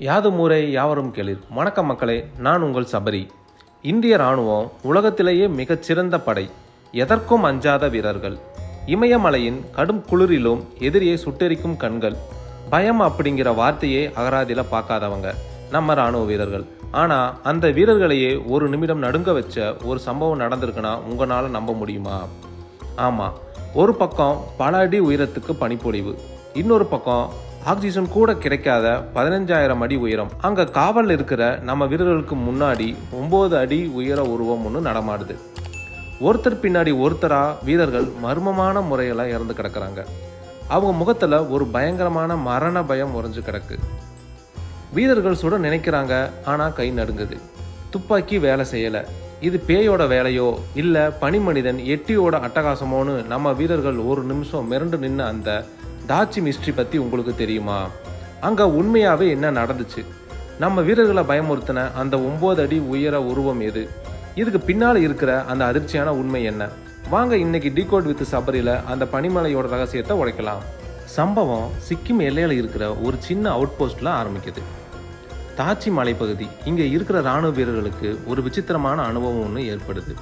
யாதும் ஊரே யாவரும் கேளீர். வணக்கம் மக்களே, நான் உங்கள் சபரி. இந்திய இராணுவம் உலகத்திலேயே மிகச்சிறந்த படை, எதற்கும் அஞ்சாத வீரர்கள், இமயமலையின் கடும் குளிரிலும் எதிரியை சுட்டெரிக்கும் கண்கள், பயம் அப்படிங்கிற வார்த்தையே அகராதியில பார்க்காதவங்க நம்ம இராணுவ வீரர்கள். ஆனால் அந்த வீரர்களையே ஒரு நிமிடம் நடுங்க வச்ச ஒரு சம்பவம் நடந்திருக்குன்னா உங்களால் நம்ப முடியுமா? ஆமாம், ஒரு பக்கம் பல அடி உயரத்துக்கு பனிப்பொழிவு, இன்னொரு பக்கம் ஆக்சிஜன் கூட கிடைக்காத 15,000 அடி உயரம். அங்கே காவல் இருக்கிற நம்ம வீரர்களுக்கு முன்னாடி 9 அடி உயர உருவம் ஒன்று நடமாடுது. ஒருத்தர் பின்னாடி ஒருத்தரா வீரர்கள் மர்மமான முறையில் இறந்து கிடக்குறாங்க. அவங்க முகத்தில் ஒரு பயங்கரமான மரண பயம் உறைஞ்சு கிடக்கு. வீரர்கள் சுட நினைக்கிறாங்க, ஆனால் கை நடுங்குது. துப்பாக்கி வேலை செய்யலை. இது பேயோட வேலையோ இல்லை பனி மனிதன் எட்டியோட அட்டகாசமோன்னு நம்ம வீரர்கள் ஒரு நிமிஷம் மிரண்டு நின்று அந்த டாச்சி மிஸ்ட்ரி பற்றி உங்களுக்கு தெரியுமா? அங்கே உண்மையாகவே என்ன நடந்துச்சு? நம்ம வீரர்களை பயமுறுத்தின அந்த 9 அடி உயர உருவம் எது? இதுக்கு பின்னால் இருக்கிற அந்த அதிர்ச்சியான உண்மை என்ன? வாங்க இன்னைக்கு டிகோட் வித் சபரியில் அந்த பனிமலையோட ரகசியத்தை உடைக்கலாம். சம்பவம் சிக்கிம் எல்லையில் இருக்கிற ஒரு சின்ன அவுட் போஸ்ட்டில் ஆரம்பிக்குது. தாச்சி மலைப்பகுதி. இங்கே இருக்கிற இராணுவ வீரர்களுக்கு ஒரு விசித்திரமான அனுபவம் ஒன்று ஏற்படுது.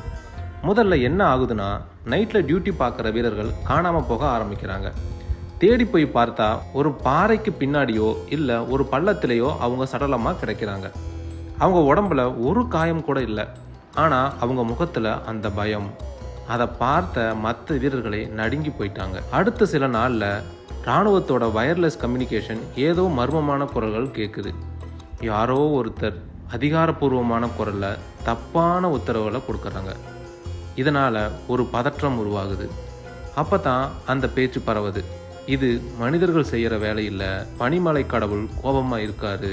முதல்ல என்ன ஆகுதுன்னா, நைட்டில் டியூட்டி பார்க்குற வீரர்கள் காணாமல் போக ஆரம்பிக்கிறாங்க. தேடி போய் பார்த்தா ஒரு பாறைக்கு பின்னாடியோ இல்லை ஒரு பள்ளத்திலேயோ அவங்க சடலமாக கிடைக்கிறாங்க. அவங்க உடம்புல ஒரு காயம் கூட இல்லை. ஆனால் அவங்க முகத்தில் அந்த பயம், அதை பார்த்த மற்ற வீரர்களை நடுங்கி போயிட்டாங்க. அடுத்த சில நாளில் இராணுவத்தோட வயர்லெஸ் கம்யூனிகேஷன் ஏதோ மர்மமான குரல்கள் கேட்குது. யாரோ ஒருத்தர் அதிகாரப்பூர்வமான குரலில் தப்பான உத்தரவுகளை கொடுக்குறாங்க. இதனால் ஒரு பதற்றம் உருவாகுது. அப்போ தான் அந்த பேச்சு பரவுது. இது மனிதர்கள் செய்கிற வேலை இல்லை, பனிமலை கடவுள் கோபமாக இருக்காரு,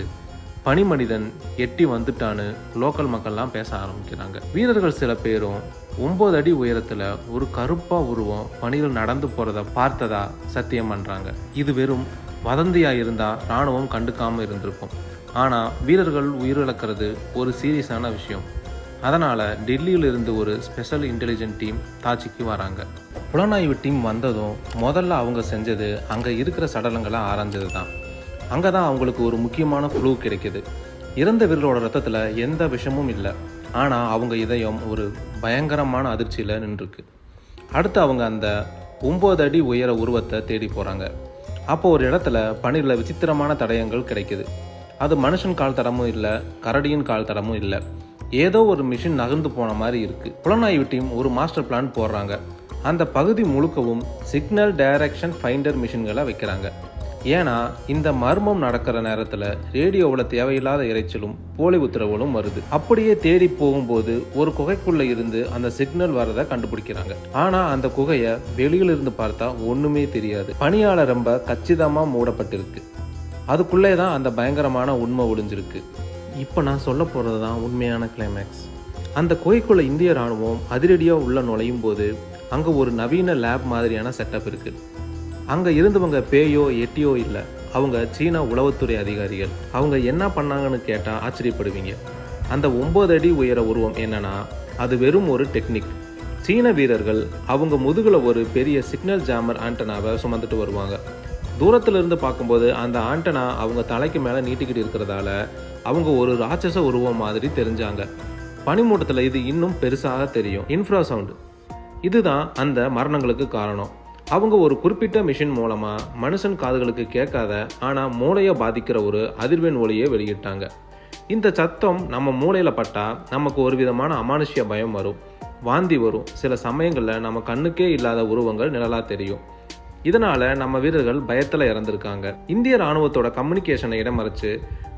பனி மனிதன் எட்டி வந்துட்டான்னு லோக்கல் மக்கள்லாம் பேச ஆரம்பிக்கிறாங்க. வீரர்கள் சில பேரும் 9 அடி உயரத்தில் ஒரு கருப்பாக உருவம் பனியில் நடந்து போகிறத பார்த்ததா சத்தியம் பண்ணுறாங்க. இது வெறும் வதந்தியாக இருந்தால் இராணுவம் கண்டுக்காமல் இருந்திருக்கும். ஆனால் வீரர்கள் உயிரிழக்கிறது ஒரு சீரியஸான விஷயம். அதனால் டெல்லியிலிருந்து ஒரு ஸ்பெஷல் இன்டெலிஜென்ட் டீம் தாச்சிக்கு வராங்க. புலனாய்வு டீம் வந்ததும் முதல்ல அவங்க செஞ்சது அங்கே இருக்கிற சடலங்களை ஆராய்ஞ்சது தான். அங்கே தான் அவங்களுக்கு ஒரு முக்கியமான க்ளூ கிடைக்கிது. இறந்த வீரர்களோட ரத்தத்தில் எந்த விஷமும் இல்லை. ஆனால் அவங்க இதயம் ஒரு பயங்கரமான அதிர்ச்சியில் நின்றுருக்கு. அடுத்து அவங்க அந்த 9 அடி உயர உருவத்தை தேடி போகிறாங்க. அப்போது ஒரு இடத்துல பனியில் விசித்திரமான தடயங்கள் கிடைக்கிது. அது மனுஷன் கால் தடமும் இல்லை, கரடியின் கால் தடமும் இல்லை, ஏதோ ஒரு மிஷின் நகர்ந்து போன மாதிரி இருக்குது. புலனாய்வு டீம் ஒரு மாஸ்டர் பிளான் போடுறாங்க. அந்த பகுதி முழுக்கவும் சிக்னல் டைரக்ஷன் ஃபைண்டர் மிஷின்களை வைக்கிறாங்க. ஏன்னா இந்த மர்மம் நடக்கிற நேரத்தில் ரேடியோவில் தேவையில்லாத இறைச்சலும் போலி உத்தரவுகளும் வருது. அப்படியே தேடி போகும்போது ஒரு குகைக்குள்ளே இருந்து அந்த சிக்னல் வரதை கண்டுபிடிக்கிறாங்க. ஆனால் அந்த குகையை வெளியிலிருந்து பார்த்தா ஒன்றுமே தெரியாது. பனியால் ரொம்ப கச்சிதமாக மூடப்பட்டிருக்கு. அதுக்குள்ளே தான் அந்த பயங்கரமான உண்மை ஒளிஞ்சிருக்கு. இப்போ நான் சொல்ல போகிறது தான் உண்மையான கிளைமேக்ஸ். அந்த குகைக்குள்ளே இந்திய இராணுவம் அதிரடியாக உள்ள நுழையும் போது அங்கே ஒரு நவீன லேப் மாதிரியான செட்டப் இருக்குது. அங்கே இருந்தவங்க பேயோ எட்டியோ இல்லை, அவங்க சீனா உளவுத்துறை அதிகாரிகள். அவங்க என்ன பண்ணாங்கன்னு கேட்டால் ஆச்சரியப்படுவீங்க. அந்த 9 அடி உயர உருவம் என்னன்னா, அது வெறும் ஒரு டெக்னிக். சீன வீரர்கள் அவங்க முதுகில் ஒரு பெரிய சிக்னல் ஜாமர் ஆண்டனாவை சுமந்துட்டு வருவாங்க. தூரத்தில் இருந்து பார்க்கும்போது அந்த ஆண்டனா அவங்க தலைக்கு மேலே நீட்டிக்கிட்டு இருக்கிறதால அவங்க ஒரு ராட்சச உருவம் மாதிரி தெரிஞ்சாங்க. பனிமூட்டத்தில் இது இன்னும் பெருசாக தெரியும். இன்ஃப்ராசவுண்டு இதுதான் அந்த மரணங்களுக்கு காரணம். அவங்க ஒரு குறிப்பிட்ட மிஷின் மூலமாக மனுஷன் காதுகளுக்கு கேட்காத ஆனால் மூளையை பாதிக்கிற ஒரு அதிர்வெண் ஒலியை வெளியிட்டாங்க. இந்த சத்தம் நம்ம மூளையில் பட்டால் நமக்கு ஒரு விதமான அமானுஷ்ய பயம் வரும், வாந்தி வரும். சில சமயங்களில் நம்ம கண்ணுக்கே இல்லாத உருவங்கள் நிழலாக தெரியும். இதனால் நம்ம வீரர்கள் பயத்தில் இறந்துருக்காங்க. இந்திய இராணுவத்தோட கம்யூனிகேஷனை இடமறைச்சு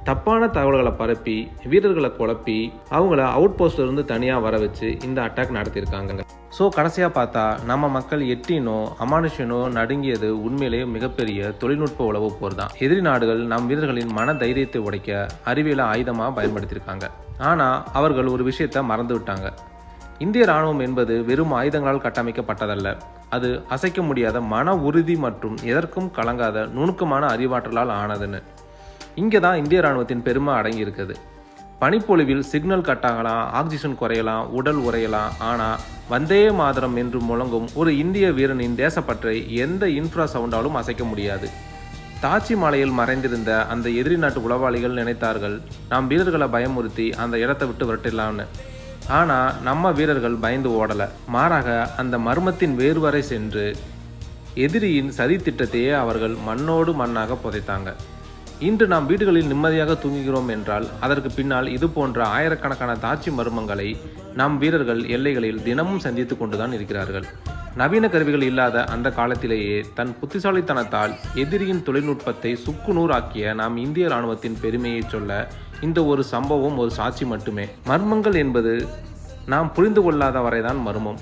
தப்பான தகவல்களை பரப்பி வீரர்களை குழப்பி அவங்கள அவுட் போஸ்ட்லேருந்து தனியாக வர வச்சு இந்த அட்டாக் நடத்தியிருக்காங்க. ஸோ கடைசியாக பார்த்தா நம்ம மக்கள் எட்டினோ அமானுஷனோ நடுங்கியது உண்மையிலேயே மிகப்பெரிய தொழில்நுட்ப உளவு போர் தான். எதிரி நாடுகள் நம் வீரர்களின் மன தைரியத்தை உடைக்க அறிவியலை ஆயுதமாக பயன்படுத்தியிருக்காங்க. ஆனால் அவர்கள் ஒரு விஷயத்தை மறந்து விட்டாங்க. இந்திய இராணுவம் என்பது வெறும் ஆயுதங்களால் கட்டமைக்கப்பட்டதல்ல. அது அசைக்க முடியாத மன உறுதி மற்றும் எதற்கும் கலங்காத நுணுக்கமான அறிவாற்றலால் ஆனதுன்னு. இங்கே தான் இந்திய இராணுவத்தின் பெருமை அடங்கி இருக்குது. பனிப்பொழிவில் சிக்னல் கட் ஆகலாம், ஆக்சிஜன் குறையலாம், உடல் உறையலாம். ஆனால் வந்தே மாதரம் என்று முழங்கும் ஒரு இந்திய வீரனின் தேசப்பற்றை எந்த இன்ஃப்ரா சவுண்டாலும் அசைக்க முடியாது. தாச்சி மலையில் மறைந்திருந்த அந்த எதிரி நாட்டு உளவாளிகள் நினைத்தார்கள் நாம் வீரர்களை பயமுறுத்தி அந்த இடத்தை விட்டு விரட்டிடலாம்னு. ஆனால் நம்ம வீரர்கள் பயந்து ஓடலை. மாறாக அந்த மர்மத்தின் வேறு வரை சென்று எதிரியின் சதி திட்டத்தையே அவர்கள் மண்ணோடு மண்ணாக புதைத்தாங்க. இன்று நாம் வீடுகளில் நிம்மதியாக தூங்குகிறோம் என்றால் அதற்கு பின்னால் இது போன்ற ஆயிரக்கணக்கான தாட்சி மர்மங்களை நம் வீரர்கள் எல்லைகளில் தினமும் சந்தித்து கொண்டுதான் இருக்கிறார்கள். நவீன கருவிகள் இல்லாத அந்த காலத்திலேயே தன் புத்திசாலித்தனத்தால் எதிரியின் தொழில்நுட்பத்தை சுக்குநூறாக்கிய நாம் இந்திய இராணுவத்தின் பெருமையை சொல்ல இந்த ஒரு சம்பவம் ஒரு சாட்சி மட்டுமே. மர்மங்கள் என்பது நாம் புரிந்து கொள்ளாத வரைதான் மர்மம்.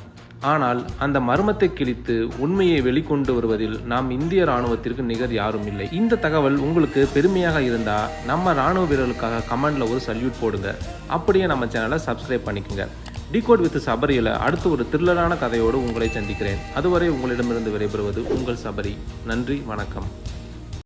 ஆனால் அந்த மர்மத்தை கிழித்து உண்மையை வெளிக்கொண்டு வருவதில் நாம் இந்திய இராணுவத்திற்கு நிகர் யாரும் இல்லை. இந்த தகவல் உங்களுக்கு பெருமையாக இருந்தால் நம்ம இராணுவ வீரர்களுக்காக கமெண்டில் ஒரு சல்யூட் போடுங்க. அப்படியே நம்ம சேனலை சப்ஸ்கிரைப் பண்ணிக்கோங்க. டிகோட் வித் சபரியில் அடுத்து ஒரு த்ரில்லரான கதையோடு உங்களை சந்திக்கிறேன். அதுவரை உங்களிடமிருந்து விடைபெறுவது உங்கள் சபரி. நன்றி, வணக்கம்.